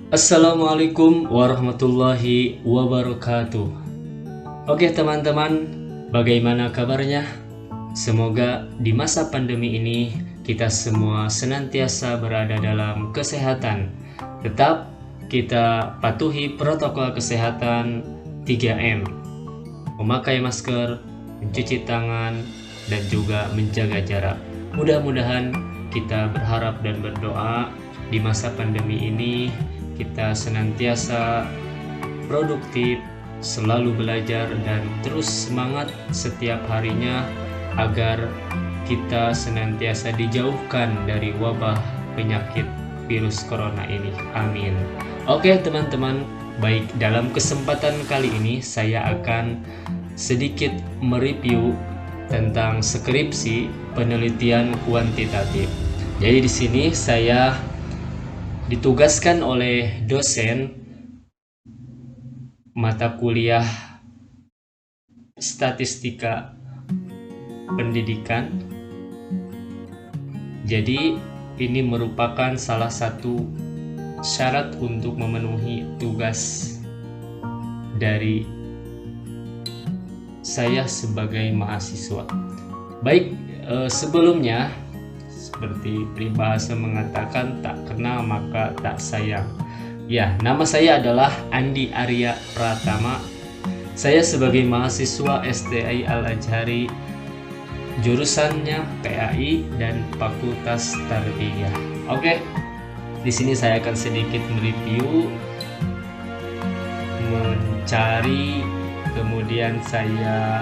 Assalamualaikum warahmatullahi wabarakatuh. Oke teman-teman, bagaimana kabarnya? Semoga di masa pandemi ini kita semua senantiasa berada dalam kesehatan. Tetap kita patuhi protokol kesehatan 3M. Memakai masker, mencuci tangan, dan juga menjaga jarak. Mudah-mudahan kita berharap dan berdoa di masa pandemi ini kita senantiasa produktif, selalu belajar dan terus semangat setiap harinya agar kita senantiasa dijauhkan dari wabah penyakit virus corona ini. Amin. Oke teman-teman, baik, dalam kesempatan kali ini saya akan sedikit mereview tentang skripsi penelitian kuantitatif. Jadi di sini saya ditugaskan oleh dosen mata kuliah statistika pendidikan. Jadi ini merupakan salah satu syarat untuk memenuhi tugas dari saya sebagai mahasiswa. Baik, sebelumnya seperti peribahasa mengatakan, tak kenal maka tak sayang. Ya, nama saya adalah Andi Arya Pratama. Saya sebagai mahasiswa STI Al-Azhari, jurusannya PAI dan Fakultas Tarbiyah. Oke, di sini saya akan sedikit mereview, mencari, kemudian saya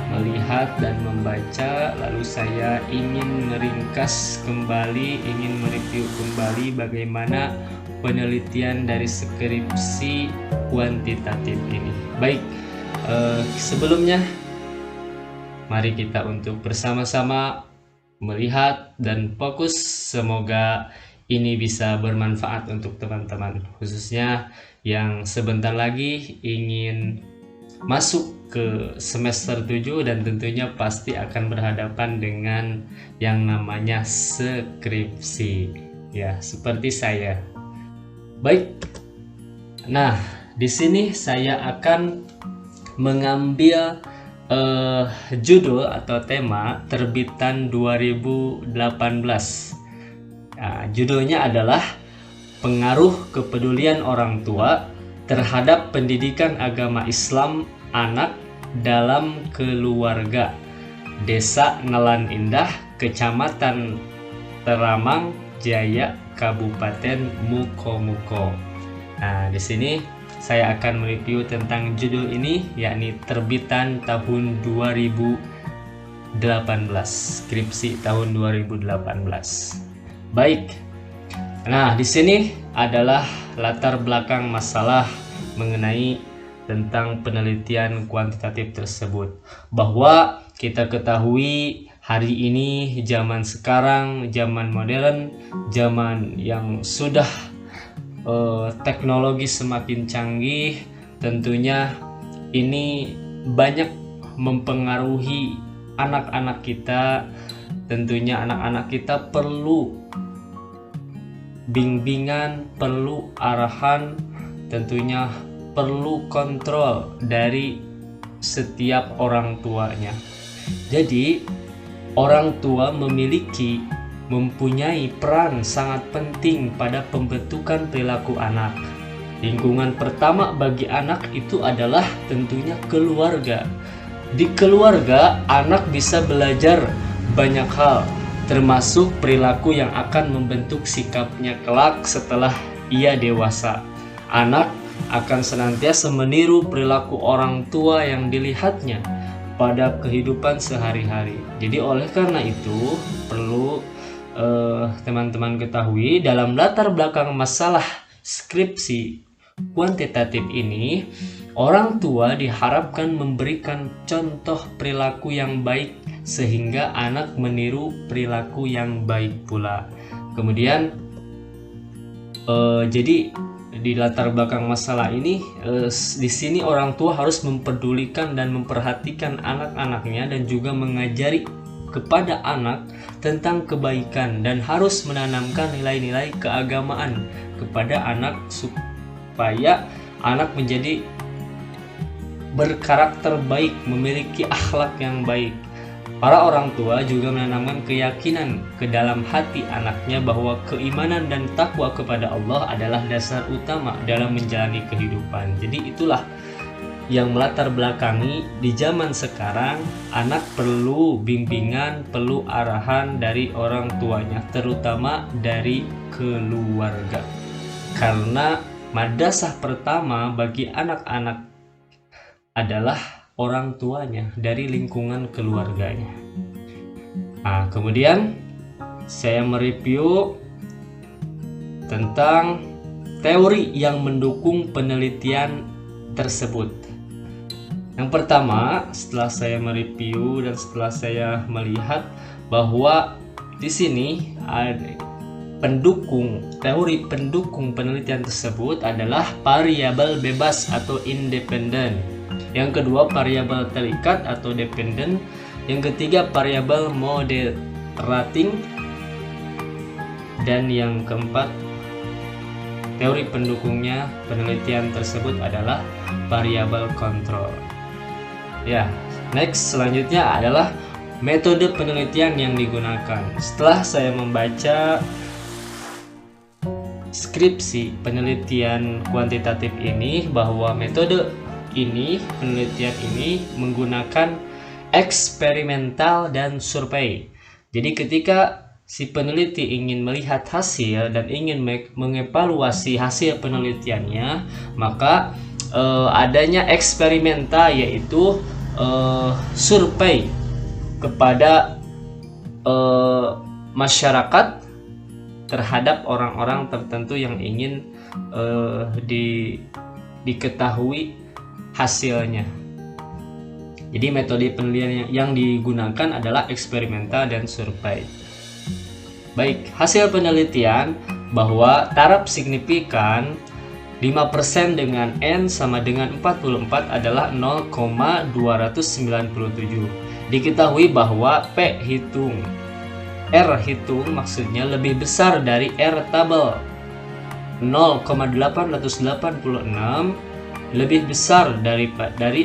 melihat dan membaca, lalu saya ingin meringkas kembali, ingin mereview kembali bagaimana penelitian dari skripsi kuantitatif ini. Baik, sebelumnya mari kita untuk bersama-sama melihat dan fokus. Semoga ini bisa bermanfaat untuk teman-teman, khususnya yang sebentar lagi ingin masuk ke semester 7 dan tentunya pasti akan berhadapan dengan yang namanya skripsi, ya, seperti saya. Baik. Nah, di sini saya akan mengambil judul atau tema terbitan 2018. Nah, judulnya adalah Pengaruh Kepedulian Orang Tua terhadap Pendidikan Agama Islam Anak dalam Keluarga, Desa Nelan Indah, Kecamatan Teramang Jaya, Kabupaten Mukomuko. Nah, di sini saya akan mereview tentang judul ini, yakni terbitan tahun 2018, skripsi tahun 2018. Baik. Nah, di sini adalah latar belakang masalah mengenai tentang penelitian kuantitatif tersebut, bahwa kita ketahui hari ini, zaman sekarang, zaman modern, zaman yang sudah teknologi semakin canggih, tentunya ini banyak mempengaruhi anak-anak kita. Tentunya anak-anak kita perlu bimbingan, perlu arahan, tentunya perlu kontrol dari setiap orang tuanya. Jadi orang tua mempunyai peran sangat penting pada pembentukan perilaku anak. Lingkungan pertama bagi anak itu adalah tentunya keluarga. Di keluarga, anak bisa belajar banyak hal, termasuk perilaku yang akan membentuk sikapnya kelak setelah ia dewasa. Anak akan senantiasa meniru perilaku orang tua yang dilihatnya pada kehidupan sehari-hari. Jadi oleh karena itu perlu teman-teman ketahui, dalam latar belakang masalah skripsi kuantitatif ini, orang tua diharapkan memberikan contoh perilaku yang baik sehingga anak meniru perilaku yang baik pula. Kemudian jadi di latar belakang masalah ini, di sini orang tua harus mempedulikan dan memperhatikan anak-anaknya dan juga mengajari kepada anak tentang kebaikan dan harus menanamkan nilai-nilai keagamaan kepada anak supaya anak menjadi berkarakter baik, memiliki akhlak yang baik. Para orang tua juga menanamkan keyakinan ke dalam hati anaknya bahwa keimanan dan takwa kepada Allah adalah dasar utama dalam menjalani kehidupan. Jadi itulah yang melatar belakangi di zaman sekarang anak perlu bimbingan, perlu arahan dari orang tuanya, terutama dari keluarga. Karena madrasah pertama bagi anak-anak adalah orang tuanya, dari lingkungan keluarganya. Nah, kemudian saya mereview tentang teori yang mendukung penelitian tersebut. Yang pertama, setelah saya mereview dan setelah saya melihat bahwa di sini ada teori pendukung penelitian tersebut adalah variabel bebas atau independen. Yang kedua, variabel terikat atau dependent. Yang ketiga, variabel moderating. Dan yang keempat, teori pendukungnya penelitian tersebut adalah variabel kontrol. Ya, next selanjutnya adalah metode penelitian yang digunakan. Setelah saya membaca skripsi penelitian kuantitatif ini, bahwa metode ini, penelitian ini menggunakan eksperimental dan survei. Jadi ketika si peneliti ingin melihat hasil dan ingin mengevaluasi hasil penelitiannya, maka adanya eksperimental, yaitu survei kepada masyarakat terhadap orang-orang tertentu yang ingin diketahui hasilnya. Jadi metode penelitian yang digunakan adalah eksperimental dan survei. Baik, hasil penelitian bahwa taraf signifikan 5% dengan N sama dengan 44 adalah 0,297. Diketahui bahwa P hitung R hitung maksudnya lebih besar dari R tabel 0,886 lebih besar dari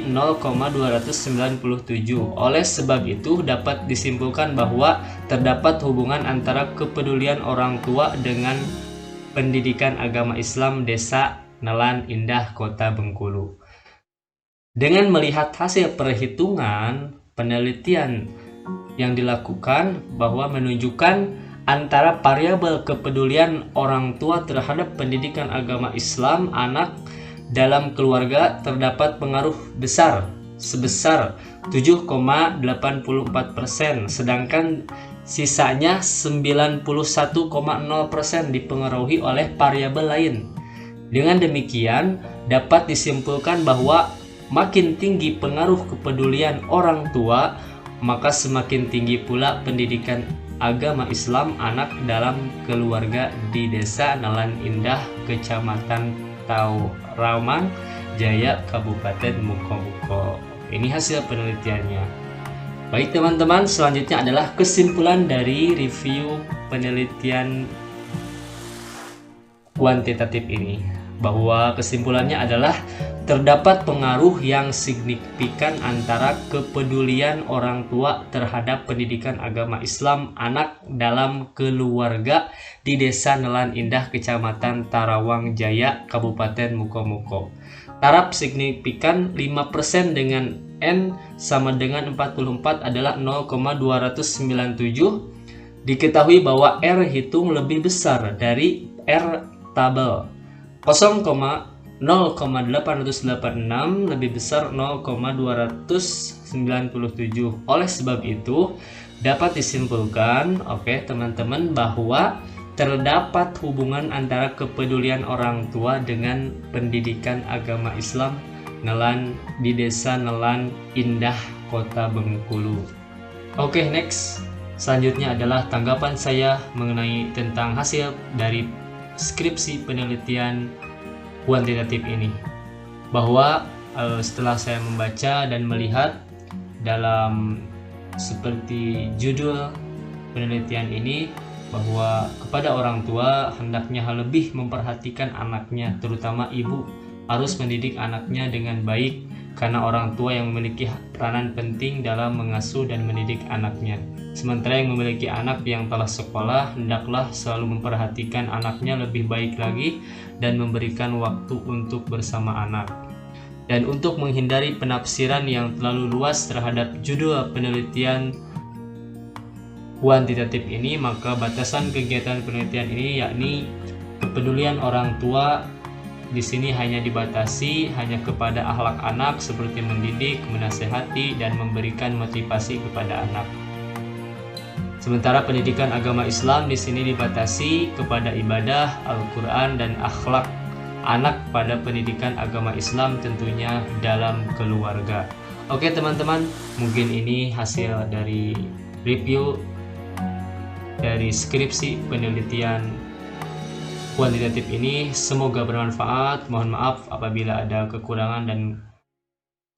0,297. Oleh sebab itu dapat disimpulkan bahwa terdapat hubungan antara kepedulian orang tua dengan pendidikan agama Islam Desa Nelan Indah, Kota Bengkulu. Dengan melihat hasil perhitungan penelitian yang dilakukan bahwa menunjukkan antara variabel kepedulian orang tua terhadap pendidikan agama Islam anak dalam keluarga terdapat pengaruh besar sebesar 7,84%, sedangkan sisanya 91,0% dipengaruhi oleh variabel lain. Dengan demikian dapat disimpulkan bahwa makin tinggi pengaruh kepedulian orang tua, maka semakin tinggi pula pendidikan agama Islam anak dalam keluarga di Desa Nelan Indah, Kecamatan Tauraman Jaya, Kabupaten Mukomuko. Ini hasil penelitiannya. Baik teman-teman, selanjutnya adalah kesimpulan dari review penelitian kuantitatif ini. Bahwa kesimpulannya adalah terdapat pengaruh yang signifikan antara kepedulian orang tua terhadap pendidikan agama Islam anak dalam keluarga di Desa Nelan Indah, Kecamatan Tarawang Jaya, Kabupaten Mukomuko. Taraf signifikan 5% dengan N sama dengan 44 adalah 0,297. Diketahui bahwa R hitung lebih besar dari R tabel 0,886 lebih besar 0,297. Oleh sebab itu dapat disimpulkan, teman-teman, bahwa terdapat hubungan antara kepedulian orang tua dengan pendidikan agama Islam Nelan di Desa Nelan Indah, Kota Bengkulu. Next. Selanjutnya adalah tanggapan saya mengenai tentang hasil dari skripsi penelitian kuantitatif ini. Bahwa setelah saya membaca dan melihat dalam seperti judul penelitian ini bahwa kepada orang tua hendaknya lebih memperhatikan anaknya, terutama ibu harus mendidik anaknya dengan baik karena orang tua yang memiliki peranan penting dalam mengasuh dan mendidik anaknya. Sementara yang memiliki anak yang telah sekolah hendaklah selalu memperhatikan anaknya lebih baik lagi dan memberikan waktu untuk bersama anak. Dan untuk menghindari penafsiran yang terlalu luas terhadap judul penelitian kuantitatif ini, maka batasan kegiatan penelitian ini yakni kepedulian orang tua di sini hanya dibatasi hanya kepada akhlak anak seperti mendidik, menasehati, dan memberikan motivasi kepada anak. Sementara pendidikan agama Islam di sini dibatasi kepada ibadah, Al-Quran, dan akhlak anak pada pendidikan agama Islam tentunya dalam keluarga. Oke teman-teman, mungkin ini hasil dari review dari skripsi penelitian kuantitatif ini. Semoga bermanfaat. Mohon maaf apabila ada kekurangan dan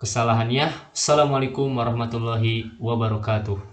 kesalahannya. Assalamualaikum warahmatullahi wabarakatuh.